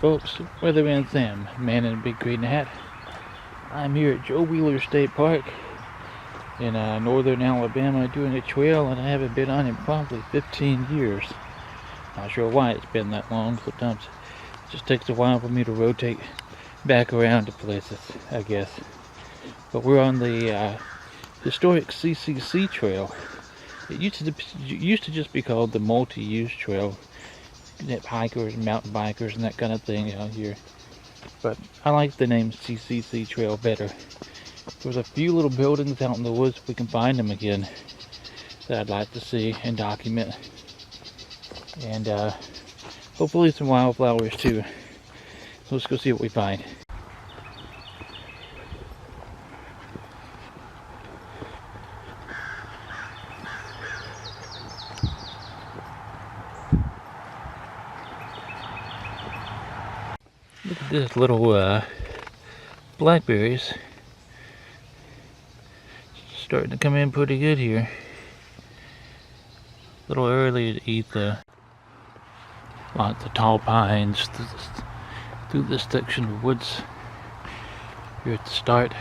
folks, Weatherman Sam, man in a big green hat. I'm here at Joe Wheeler State Park in northern Alabama doing a trail, and I haven't been on in probably 15 years. Not sure why it's been that long. Sometimes it just takes a while for me to rotate back around to places, I guess. But we're on the historic CCC trail. It used to just be called the multi-use trail. Hikers, mountain bikers, and that kind of thing out here. But I like the name CCC Trail better. There's a few little buildings out in the woods, if we can find them again, that I'd like to see and document. And hopefully some wildflowers too. So let's go see what we find. Look at this little blackberries. Starting to come in pretty good here. A little early to eat though. Lots of tall pines through this section of woods here at the start.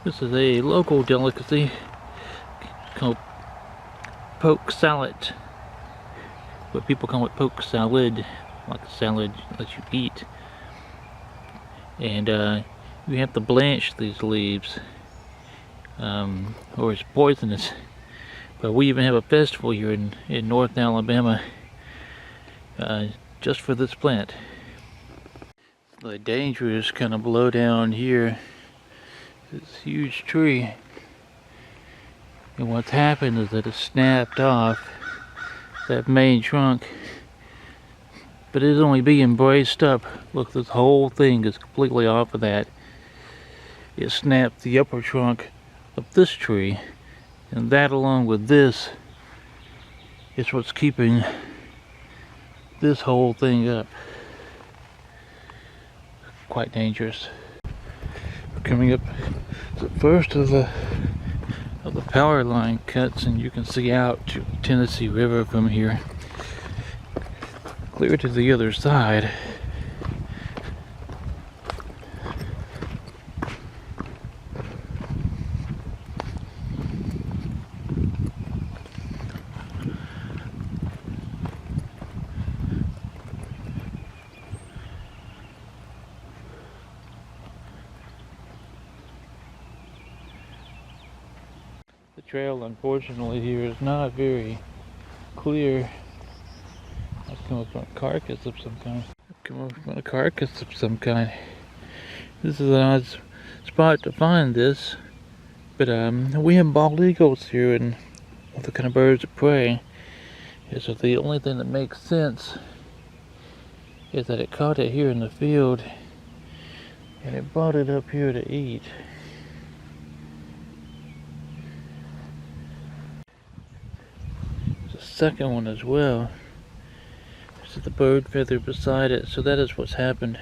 This is a local delicacy called poke salad. But people call it poke salad, like a salad that you eat. And you have to blanch these leaves, or it's poisonous. But we even have a festival here in North Alabama just for this plant. The danger is kind of below down here. This huge tree, and what's happened is that it snapped off that main trunk, but it's only being braced up. Look, this whole thing is completely off of that. It snapped the upper trunk of this tree, and that along with this is what's keeping this whole thing up. Quite dangerous. We're coming up to the first of the power line cuts, and you can see out to Tennessee River from here. Clear to the other side. The trail, unfortunately, here is not very clear. I've come up on a carcass of some kind. This is an odd spot to find this, but we have bald eagles here and other kind of birds of prey. And so the only thing that makes sense is that it caught it here in the field and it brought it up here to eat. Second one as well. This is the bird feather beside it, so that is what's happened.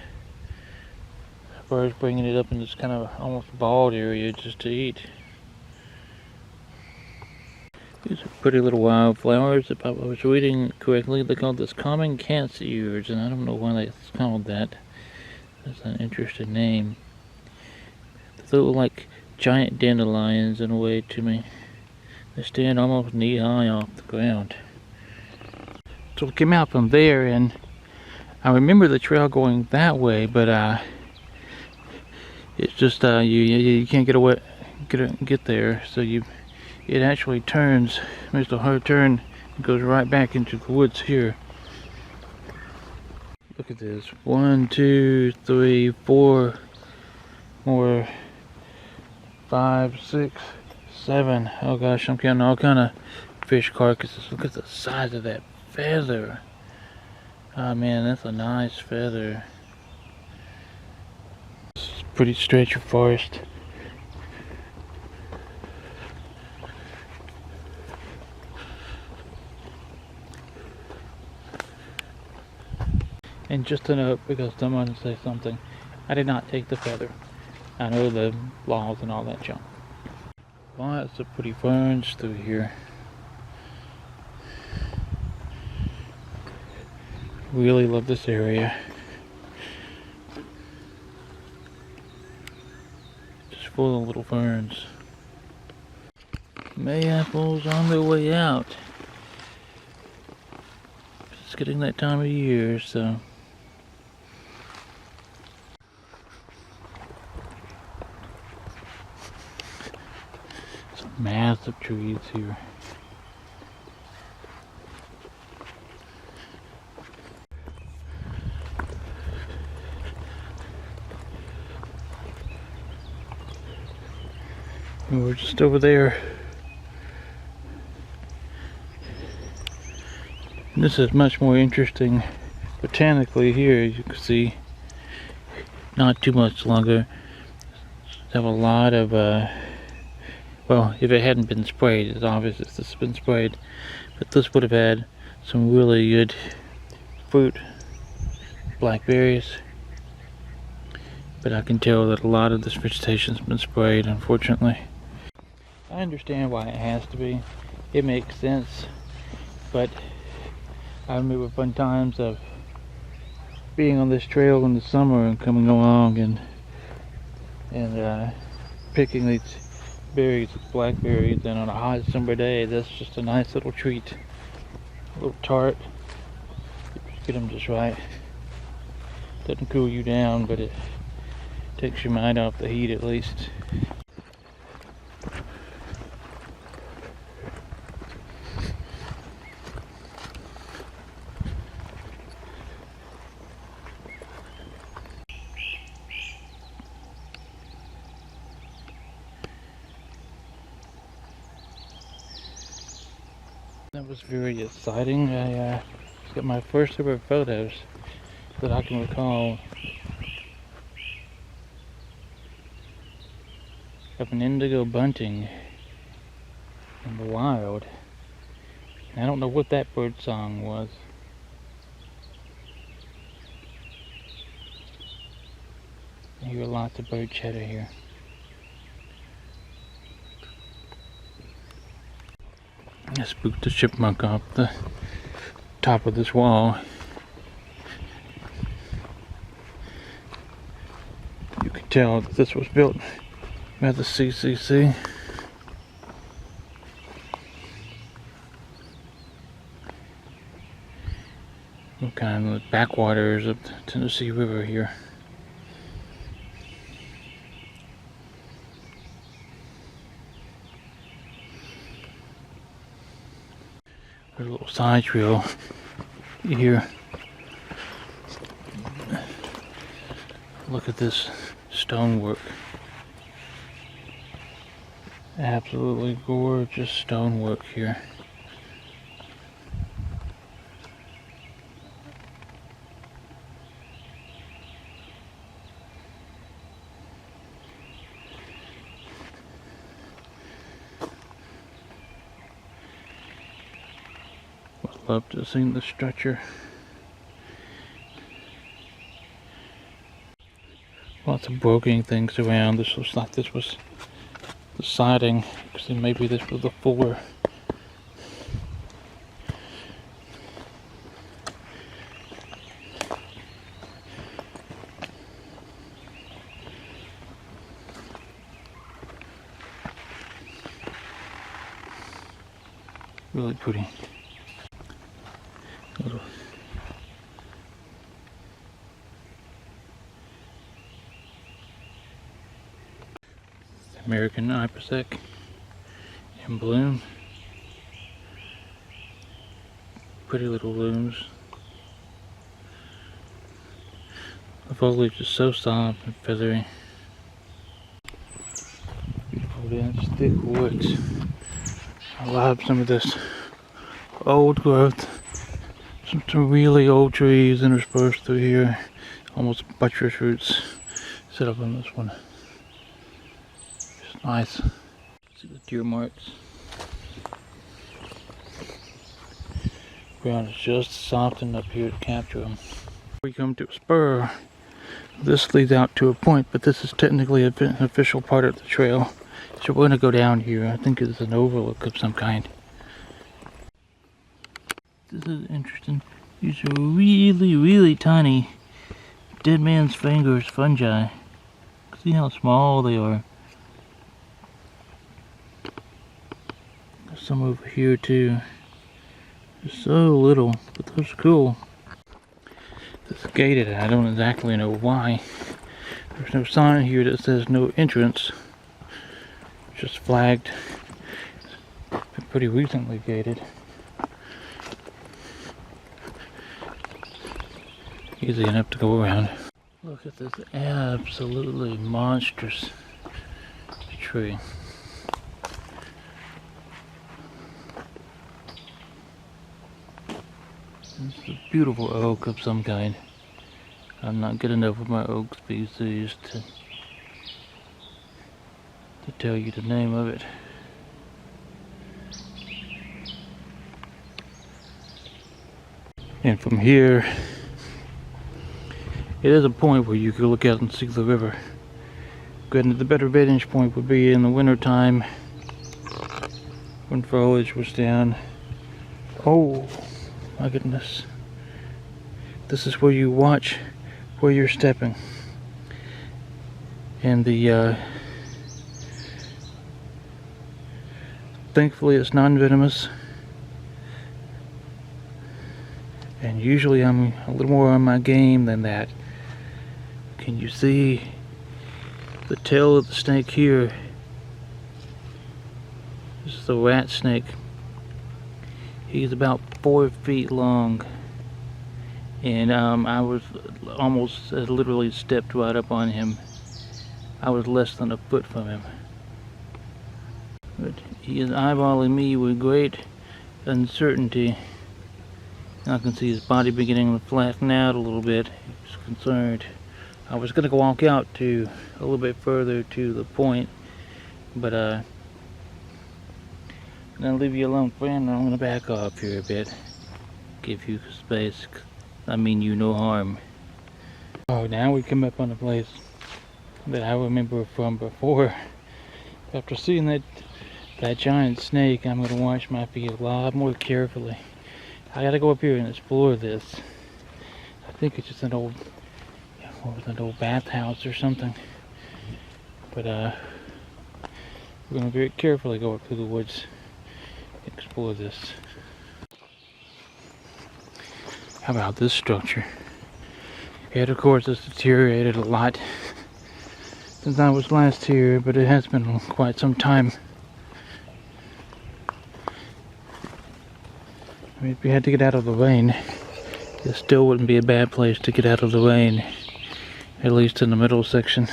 Bird's bringing it up in this kind of almost bald area just to eat. These are pretty little wildflowers. If I was reading correctly, they called this common cat's ears, and I don't know why it's called that. That's an interesting name. They look like giant dandelions in a way to me. They stand almost knee high off the ground. So we came out from there, and I remember the trail going that way, but it's just you can't get there. So it actually turns, makes a hard turn, and goes right back into the woods here. Look at this: 1, 2, 3, 4 more, 5, 6, 7. Oh gosh, I'm counting all kind of fish carcasses. Look at the size of that feather. Oh man, that's a nice feather. It's a pretty stretch of forest. And just to note, because someone will say something, I did not take the feather. I know the laws and all that junk. Lots of pretty ferns through here. Really love this area. Just full of little ferns. Mayaples on their way out. It's getting that time of year, so. Some massive trees here. And we're just over there. And this is much more interesting botanically here, as you can see. Not too much longer. Have a lot of, well, if it hadn't been sprayed, it's obvious this has been sprayed. But this would have had some really good fruit, blackberries. But I can tell that a lot of this vegetation's been sprayed, unfortunately. I understand why it has to be. It makes sense. But I remember fun times of being on this trail in the summer and coming along and picking these berries, blackberries, and on a hot summer day, that's just a nice little treat. A little tart. Get them just right. Doesn't cool you down, but it takes your mind off the heat at least. That was very exciting. I got my first ever photos that I can recall of an indigo bunting in the wild. And I don't know what that bird song was. I hear lots of bird chatter here. I spooked the chipmunk off the top of this wall. You can tell that this was built by the CCC. We're kind of the backwaters of the Tennessee River here. There's a little side trail here. Look at this stonework. Absolutely gorgeous stonework here. Would love to have seen the structure. Lots of broken things around. This looks like this was the siding, because maybe this was the floor. Really pretty. Little American Ipecac in bloom. Pretty little blooms. The foliage is so soft and feathery. Beautiful dense, thick woods. I love some of this old growth. Some really old trees interspersed through here. Almost buttress roots set up on this one. It's nice. See the deer marks. Ground is just soft enough here to capture them. We come to a spur. This leads out to a point, but this is technically an official part of the trail. So we're going to go down here. I think it's an overlook of some kind. This is interesting. These are really, really tiny dead man's fingers fungi. See how small they are. There's some over here too. They're so little, but those are cool. It's gated, and I don't exactly know why. There's no sign here that says no entrance. It's just flagged. Been pretty recently gated. Easy enough to go around. Look at this absolutely monstrous tree. It's a beautiful oak of some kind. I'm not good enough with my oak species to tell you the name of it. And from here, it is a point where you could look out and see the river. Granted, the better vantage point would be in the winter time when foliage was down. Oh my goodness. This is where you watch where you're stepping. And the thankfully it's non-venomous. And usually I'm a little more on my game than that. Can you see the tail of the snake here? This is the rat snake. He's about 4 feet long. And I was almost literally stepped right up on him. I was less than a foot from him. But he is eyeballing me with great uncertainty. I can see his body beginning to flatten out a little bit. He's concerned. I was going to walk out to a little bit further to the point, but I'm going to leave you alone, friend. I'm going to back off here a bit. Give you space. I mean you no harm. Oh, now we come up on a place that I remember from before. After seeing that giant snake, I'm going to watch my feet a lot more carefully. I gotta go up here and explore this. I think it's just an old, what was an old bathhouse or something. But we're gonna very carefully go up through the woods and explore this. How about this structure? It, of course, has deteriorated a lot since I was last here, but it has been quite some time. I mean, if you had to get out of the rain, it still wouldn't be a bad place to get out of the rain, at least in the middle section.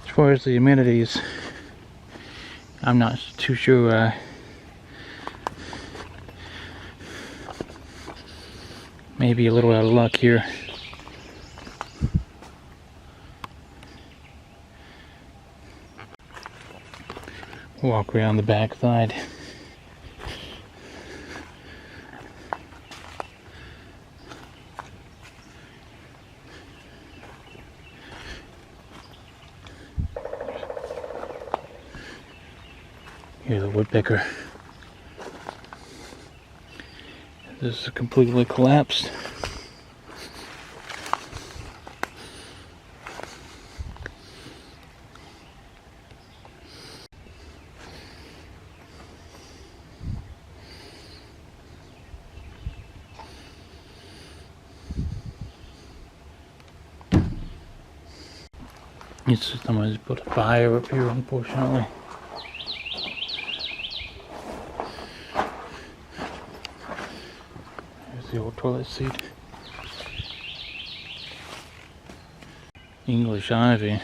As far as the amenities, I'm not too sure. Maybe a little out of luck here. Walk around the back side. Here's a woodpecker. This is completely collapsed. Someone's put a fire up here, unfortunately. There's the old toilet seat. English ivy.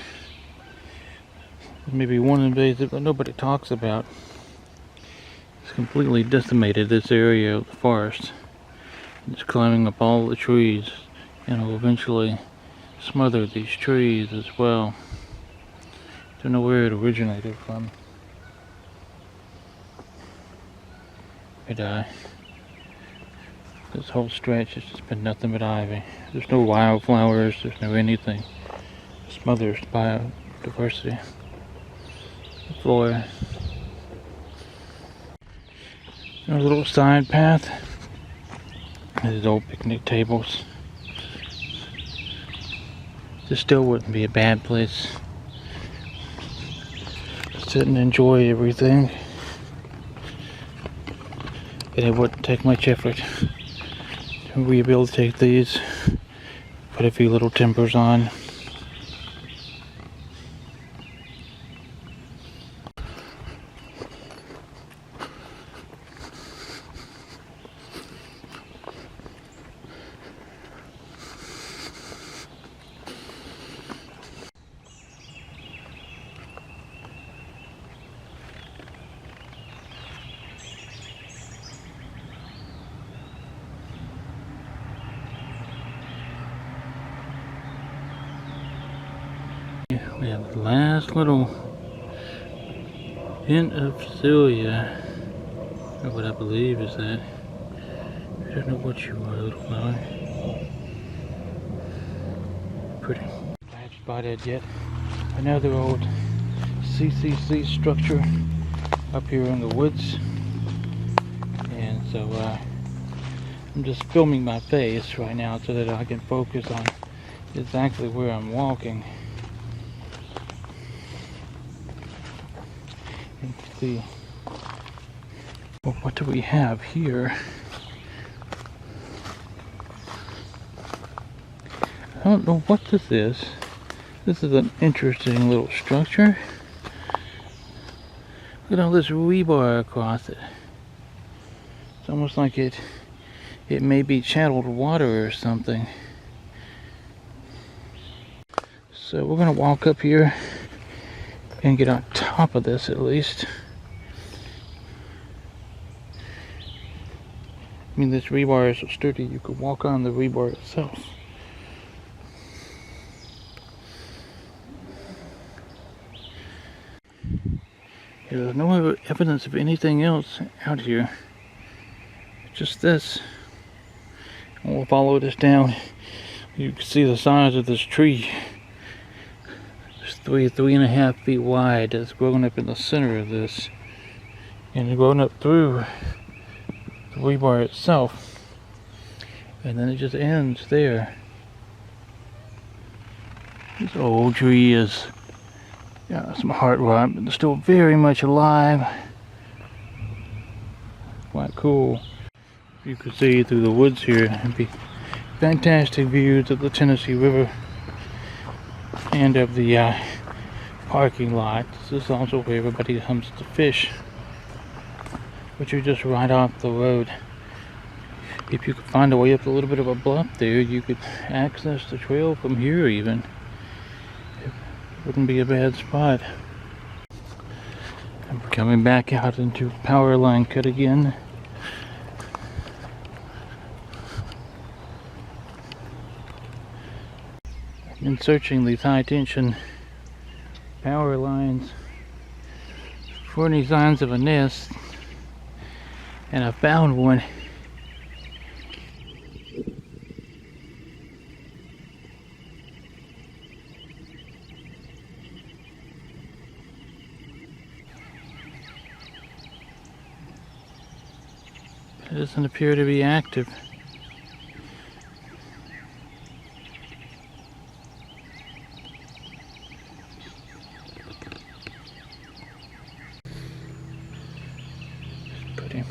Maybe one invasive that nobody talks about. It's completely decimated this area of the forest. It's climbing up all the trees and will eventually smother these trees as well. Don't know where it originated from. But this whole stretch has just been nothing but ivy. There's no wildflowers, there's no anything. It smothers biodiversity. The flora. There's a little side path These old picnic tables. This still wouldn't be a bad place to sit and enjoy everything. And it wouldn't take much effort to rehabilitate these. Put a few little timbers on. We have the last little hint of Celia, or what I believe is that. I don't know what you are, little flower. Pretty. I haven't spotted yet another old CCC structure up here in the woods, and so I'm just filming my face right now so that I can focus on exactly where I'm walking. See, well, what do we have here? I don't know what this is. This is an interesting little structure. Look at all this rebar across it. It's almost like it may be channeled water or something. So we're gonna walk up here and get on top of this at least. I mean, this rebar is so sturdy you could walk on the rebar itself. There's no evidence of anything else out here. Just this. And we'll follow this down. You can see the size of this tree. It's 3.5 feet wide. It's grown up in the center of this. And it's grown up through the rebar itself, and then it just ends there. This old tree is some heart rot, but it's still very much alive. Quite cool. You can see through the woods here, it'd be fantastic views of the Tennessee River and of the parking lot. This is also where everybody comes to fish, but you're just right off the road. If you could find a way up a little bit of a bluff there, you could access the trail from here even. It wouldn't be a bad spot. And we're coming back out into power line cut again. I've been searching these high tension power lines for any signs of a nest, and I found one. It doesn't appear to be active. It's pretty.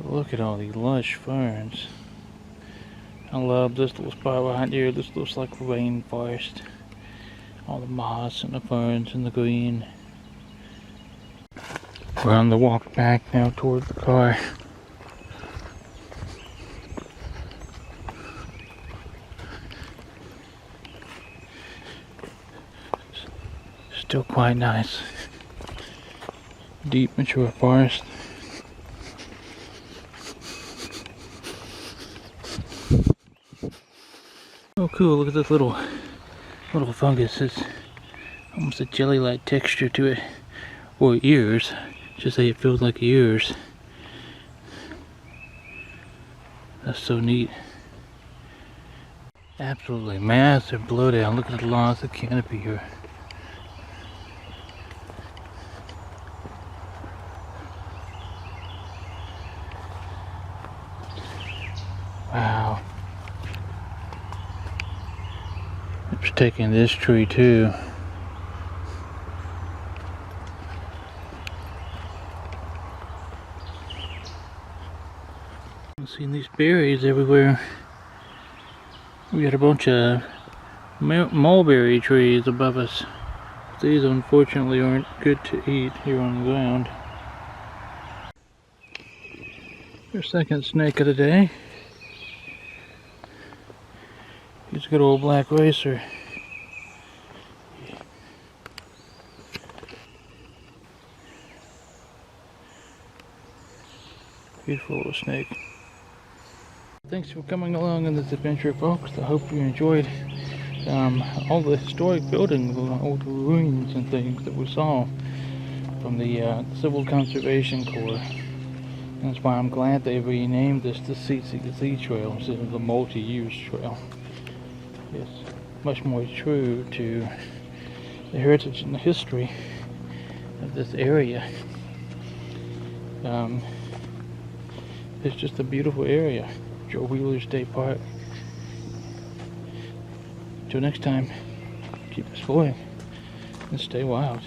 Look at all these lush ferns. I love this little spot right here. This looks like a rainforest. All the moss and the ferns and the green. We're on the walk back now toward the car. Still quite nice. Deep mature forest. Oh cool, look at this little fungus. It's almost a jelly-like texture to it. Or ears. Just say it feels like ears. That's so neat. Absolutely massive blowdown. Look at the loss of canopy here. Corp's taking this tree too. I've seen these berries everywhere. We got a bunch of mulberry trees above us. These unfortunately aren't good to eat here on the ground. Our second snake of the day. He's a good old black racer. Beautiful little snake. Thanks for coming along on this adventure, folks. I hope you enjoyed all the historic buildings, all the ruins and things that we saw from the Civil Conservation Corps. And that's why I'm glad they renamed this the CCC Trail instead of the multi-use trail. It's much more true to the heritage and the history of this area. It's just a beautiful area. Joe Wheeler State Park. Until next time, keep exploring and stay wild.